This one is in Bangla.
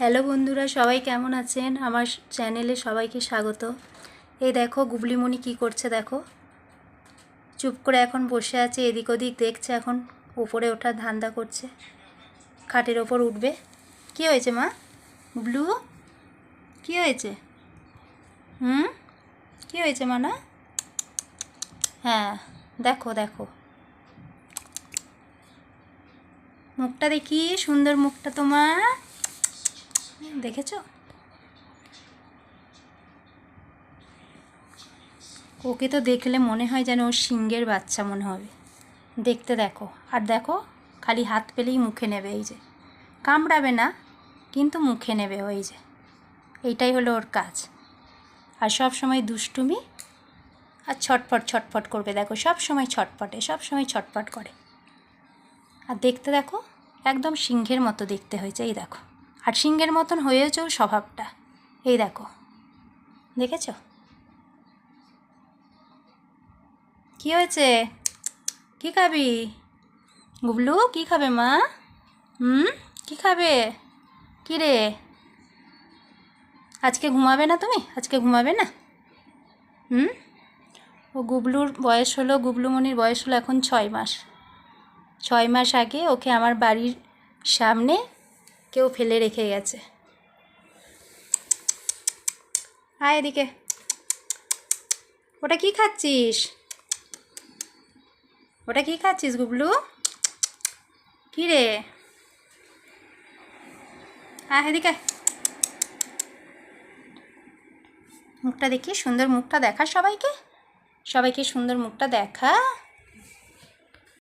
হ্যালো বন্ধুরা, সবাই কেমন আছেন? আমার চ্যানেলে সবাইকে স্বাগত। এই দেখো গুবলিমণি কি করছে দেখো। চুপ করে এখন বসে আছে, এদিক ওদিক দেখছে, এখন উপরে ওঠার ধান্দা করছে, খাটের ওপর উঠবে। কি হয়েছে মা? গুবলু কি হয়েছে? কি হয়েছে মা? না হ্যাঁ, দেখো দেখো মুখটা দেখি, সুন্দর মুখটা তোমার, দেখেছো? ওকে তো দেখলে মনে হয় যেন ওর সিংহের বাচ্চা মনে হবে দেখতে। দেখো, আর দেখো খালি হাত পেলেই মুখে নেবে, এই যে কামড়াবে না কিন্তু মুখে নেবে, ওই যে এইটাই হলো ওর কাজ। আর সব সময় দুষ্টুমি আর ছটফট ছটফট করবে, দেখো সব সময় ছটফটে, সব সময় ছটফট করে। আর দেখতে দেখো একদম সিংহের মতো দেখতে হয়েছে, এই দেখো। আর সিংহের মতন হয়েছেও স্বভাবটা, এই দেখো, দেখেছো? কি হয়েছে? কি খাবি গুবলু? কি খাবে মা? কি খাবে? কি রে, আজকে ঘুমাবে না তুমি? আজকে ঘুমাবে না? ও গুবলুর বয়স হলো, গুবলুমণির বয়স হলো এখন 6 মাস। 6 মাস আগে ওকে আমার বাড়ির সামনে কেউ ফেলে রেখে গেছে। আয় এদিকে। ওটা কি খাচ্ছিস? ওটা কি খাচ্ছিস গুবলু? কি রে? আয় এদিকে। মুখটা দেখি, সুন্দর মুখটা দেখা সবাইকে, সবাইকে সুন্দর মুখটা দেখা।